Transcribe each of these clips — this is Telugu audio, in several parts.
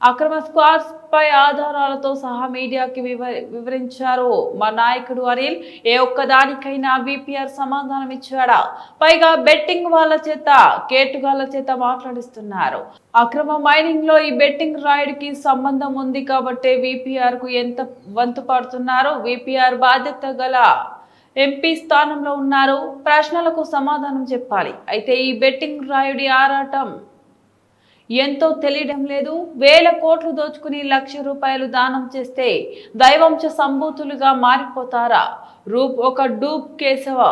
అక్రమ స్క్వాడ్స్ పై ఆధారాలతో సహా మీడియాకి వివరించారు మా నాయకుడు అనిల్. ఏ ఒక్కదానికైనా విపిఆర్ సమాధానం ఇచ్చాడా? పైగా బెట్టింగ్ వాళ్ళ చేత, కేటుగాళ్ల చేత మాట్లాడిస్తున్నారు. అక్రమ మైనింగ్ లో ఈ బెట్టింగ్ రాయుడ్ కి సంబంధం ఉంది కాబట్టి విపిఆర్ కు ఎంత వంతు పడుతున్నారు? విపిఆర్ బాధ్యత గల ఎంపీ స్థానంలో ఉన్నారు. ప్రశ్నలకు సమాధానం చెప్పాలి. అయితే ఈ బెట్టింగ్ రాయుడి ఆరాటం ఎంతో తెలియడం లేదు. వేల కోట్లు దోచుకుని ₹1,00,000 దానం చేస్తే దైవంశ సంభూతులుగా మారిపోతారా? రూప్ ఒక డూప్ కేశవ.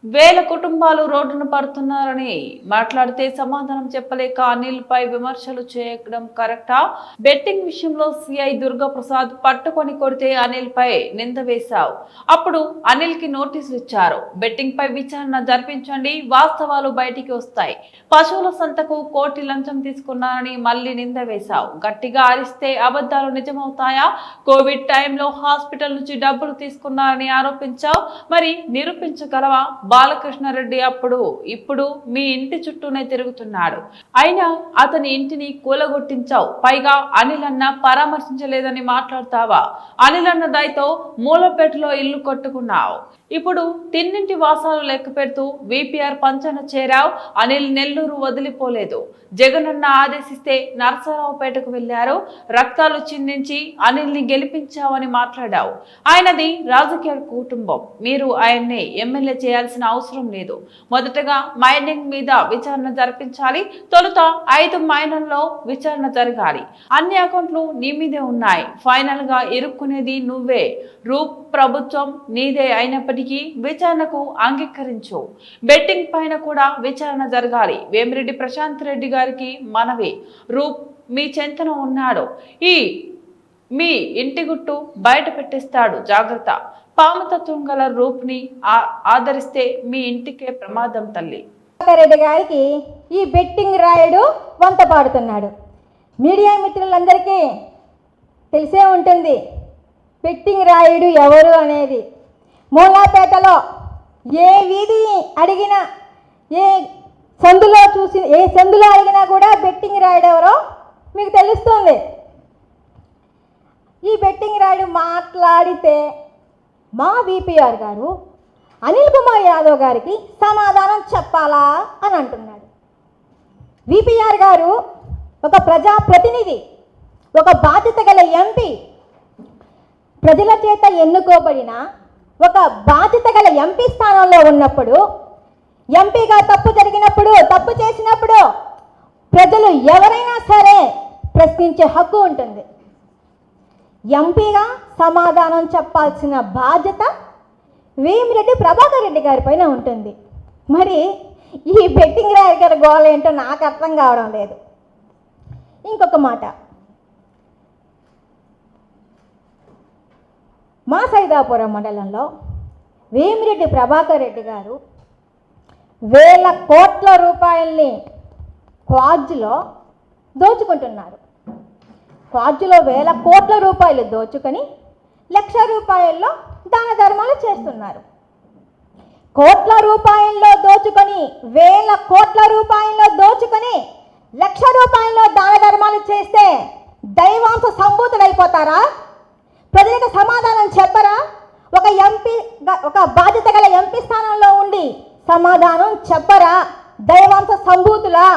వేల కుటుంబాలు రోడ్డున పడుతున్నారని మాట్లాడితే సమాధానం చెప్పలేక అనిల్ పై విమర్శలు చేయడం కరెక్టా? బెట్టింగ్ విషయంలో సిఐ దుర్గాప్రసాద్ పట్టుకొని కొడితే అనిల్ పై నింద వేశావు. అప్పుడు అనిల్ కి నోటీసులు ఇచ్చారు. బెట్టింగ్ పై విచారణ జరిపించండి, వాస్తవాలు బయటికి వస్తాయి. పశువుల సంతకు కోటి లంచం తీసుకున్నారని మళ్ళీ నింద వేశావు. గట్టిగా అరిస్తే అబద్ధాలు నిజమవుతాయా? కోవిడ్ టైంలో హాస్పిటల్ నుంచి డబ్బులు తీసుకున్నారని ఆరోపించావు. మరి నిరూపించగలవా? బాలకృష్ణారెడ్డి ఇప్పుడు మీ ఇంటి చుట్టూనే తిరుగుతున్నాడు. అయినా అతని ఇంటిని కూలగొట్టించావు. పైగా అనిల్ అన్న పరామర్శించలేదని మాట్లాడతావా? అనిల్ అన్న దయతో మూలపేటలో ఇల్లు కట్టుకున్నావు. ఇప్పుడు తిన్నింటి వాసాలు లెక్క పెడుతూ విపిఆర్ పంచన చేరావు. అనిల్ నెల్లూరు వదిలిపోలేదు. జగనన్న ఆదేశిస్తే నరసరావుపేటకు వెళ్లారు. రక్తాలు చిందించి అనిల్ ని గెలిపించావని మాట్లాడావు. ఆయనది రాజకీయ కుటుంబం. మీరు ఆయన్ని ఎమ్మెల్యే చేయాల్సిన అవసరం లేదు. మొదటగా మైనింగ్ మీద విచారణ జరిపించాలి. తొలుత 5 మైనర్లలో విచారణ జరగాలి. అన్ని అకౌంట్లు నీ మీదే ఉన్నాయి. ఫైనల్ గా ఇరుక్కునేది నువ్వే. రూప్ ప్రభుత్వం నీదే అయినప్పటికీ విచారణకు అంగీకరించు. బెట్టింగ్ పైన కూడా విచారణ జరగాలి. వేమిరెడ్డి ప్రశాంత్ రెడ్డి గారికి మనవి. రూప్ మీ చెంతన ఉన్నాడు. మీ ఇంటి గుట్టు బయట పెట్టేస్తాడు, జాగ్రత్త. పామతత్వం గల రూప్ ని ఆదరిస్తే మీ ఇంటికే ప్రమాదం తల్లి. రెడ్డి గారికి ఈ బెట్టింగ్ రాయుడు వంత పాడుతున్నాడు. మీడియా మిత్రులందరికీ తెలిసే ఉంటుంది బెట్టింగ్ రాయుడు ఎవరు అనేది. మూలాపేటలో ఏ వీధి అడిగినా, ఏ సందులో అడిగినా కూడా బెట్టింగ్ రాయుడు ఎవరో మీకు తెలుస్తుంది. ఈ బెట్టింగ్ రాయుడు మాట్లాడితే మా విపిఆర్ గారు అనిల్ కుమార్ యాదవ్ గారికి సమాధానం చెప్పాలా అని అంటున్నాడు. విపిఆర్ గారు ఒక ప్రజాప్రతినిధి, ఒక బాధ్యత గల ఎంపీ, ప్రజల చేత ఎన్నుకోబడిన ఒక బాధ్యత గల ఎంపీ స్థానంలో ఉన్నప్పుడు, ఎంపీగా తప్పు చేసినప్పుడు ప్రజలు ఎవరైనా సరే ప్రశ్నించే హక్కు ఉంటుంది. ఎంపీగా సమాధానం చెప్పాల్సిన బాధ్యత వేమిరెడ్డి ప్రభాకర్ రెడ్డి గారి పైన ఉంటుంది. మరి ఈ బెట్టింగ్ రాయుడు గారి గోల ఏంటో నాకు అర్థం కావడం లేదు. ఇంకొక మాట, మా సైదాపురం మండలంలో వేమిరెడ్డి ప్రభాకర్ రెడ్డి గారు వేల కోట్ల రూపాయల్ని క్వాడ్జ్లో దోచుకుంటున్నారు. క్వాడ్జ్లో వేల కోట్ల రూపాయలు దోచుకొని ₹1,00,000 దాన ధర్మాలు చేస్తున్నారు. కోట్ల రూపాయల్లో దోచుకొని, వేల కోట్ల రూపాయల్లో దోచుకొని ₹1,00,000 దాన ధర్మాలు చేస్తే దైవాంశ సంభూతులైపోతారా? ప్రజలకు సమాధానం చెప్పరా? ఒక బాధ్యత గల ఎంపీ స్థానంలో ఉండి సమాధానం చెప్పరా? దైవాంశ సంభూతులా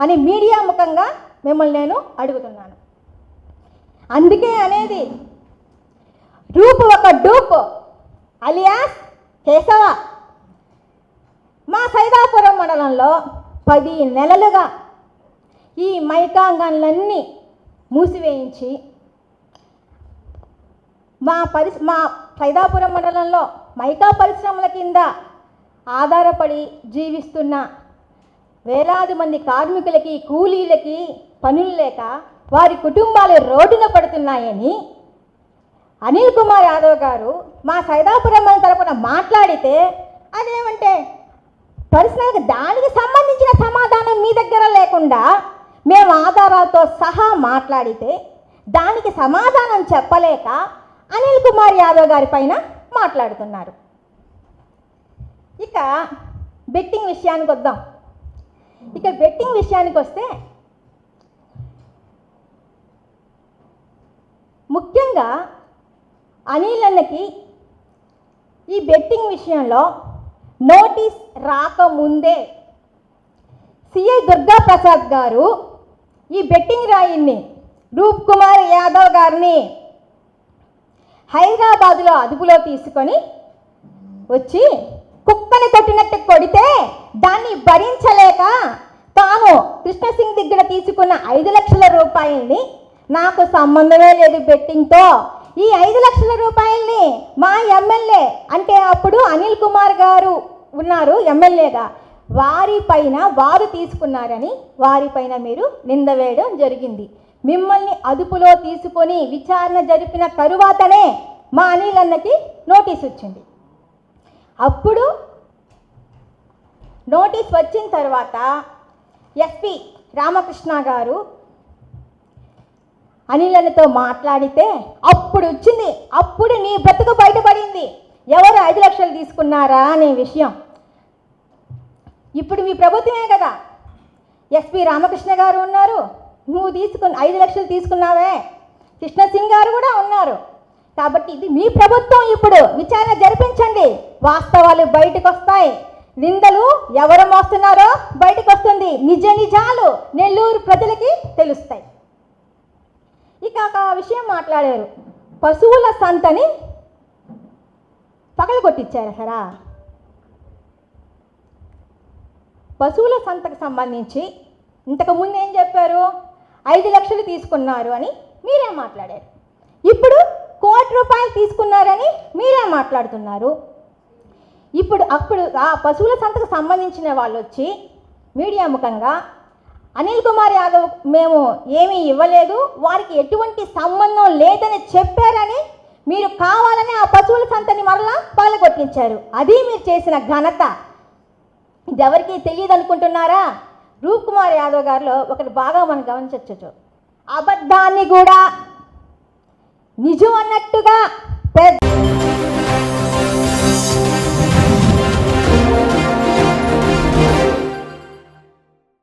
అని మీడియా ముఖంగా మిమ్మల్ని నేను అడుగుతున్నాను. అందుకే అనేది రూప్ ఒక డూప్ అలియాస్ కేశవ. మా సైదాపురం మండలంలో 10 నెలలుగా ఈ మైకాంగాన్లన్నీ మూసివేయించి మా సైదాపురం మండలంలో మైకా పరిశ్రమల కింద ఆధారపడి జీవిస్తున్న వేలాది మంది కార్మికులకి, కూలీలకి పనులు లేక వారి కుటుంబాలు రోడ్డున పడుతున్నాయని అనిల్ కుమార్ యాదవ్ గారు మా సైదాపురం తరపున మాట్లాడితే, అదేమంటే పర్సనల్గా దానికి సంబంధించిన సమాధానం మీ దగ్గర లేకుండా మేము ఆధారాలతో సహా మాట్లాడితే దానికి సమాధానం చెప్పలేక అనిల్ కుమార్ యాదవ్ గారి పైన మాట్లాడుతున్నారు. ఇక బెట్టింగ్ విషయానికి వద్దాం. బెట్టింగ్ విషయానికి వస్తే ముఖ్యంగా అనిల్ అన్నకి ఈ బెట్టింగ్ విషయంలో నోటీస్ రాకముందే సిఐ దుర్గా ప్రసాద్ గారు ఈ బెట్టింగ్ రాయిని రూప్ కుమార్ యాదవ్ గారిని హైదరాబాదులో అదుపులో తీసుకొని వచ్చి కుక్కని కొట్టినట్టు కొడితే దాన్ని భరించలేక తాను కృష్ణసింగ్ దగ్గర తీసుకున్న 5 లక్షల రూపాయల్ని నాకు సంబంధమే లేదు బెట్టింగ్తో, ఈ 5 లక్షల రూపాయల్ని మా ఎమ్మెల్యే అంటే అప్పుడు అనిల్ కుమార్ గారు ఉన్నారు ఎమ్మెల్యేగా, వారిపైన వారు తీసుకున్నారని వారిపైన మీరు నింద వేయడం జరిగింది. మిమ్మల్ని అదుపులో తీసుకొని విచారణ జరిపిన తరువాతనే మా అనిల్ అన్నకి నోటీస్ వచ్చింది. అప్పుడు నోటీస్ వచ్చిన తర్వాత ఎస్పీ రామకృష్ణ గారు అనిల్ అన్నతో మాట్లాడితే అప్పుడు వచ్చింది, అప్పుడు నీ బ్రతుకు బయటపడింది ఎవరు 5 లక్షలు తీసుకున్నారా అనే విషయం. ఇప్పుడు మీ ప్రభుత్వమే కదా, ఎస్పీ రామకృష్ణ గారు ఉన్నారు, నువ్వు 5 లక్షలు తీసుకున్నావే, కృష్ణసింగ్ గారు కూడా ఉన్నారు. కాబట్టి ఇది మీ ప్రభుత్వం, ఇప్పుడు విచారణ జరిపించండి, వాస్తవాలు బయటకు వస్తాయి, నిందలు ఎవరు మోస్తున్నారో బయటకు వస్తుంది, నిజ నిజాలు నెల్లూరు ప్రజలకి తెలుస్తాయి. ఇక ఒక విషయం మాట్లాడారు, పశువుల సంతని పగలగొట్టించారు సరా. పశువుల సంతకు సంబంధించి ఇంతకుముందు ఏం చెప్పారు, 5 లక్షలు తీసుకున్నారు అని మీరే మాట్లాడారు, ఇప్పుడు 1 కోటి రూపాయలు తీసుకున్నారని మీరే మాట్లాడుతున్నారు. అప్పుడు ఆ పశువుల సంతకు సంబంధించిన వాళ్ళు వచ్చి మీడియా ముఖంగా అనిల్ కుమార్ యాదవ్ మేము ఏమీ ఇవ్వలేదు, వారికి ఎటువంటి సంబంధం లేదని చెప్పారని మీరు కావాలని ఆ పశువుల సంతని మరలా పగలగొట్టించారు. అది మీరు చేసిన ఘనత. ఇది ఎవరికి తెలియదు అనుకుంటున్నారా? రూప్ కుమార్ యాదవ్ గారిలో ఒకటి బాగా మనం గమనించవచ్చు, అబద్ధాన్ని కూడా నిజం అన్నట్టుగా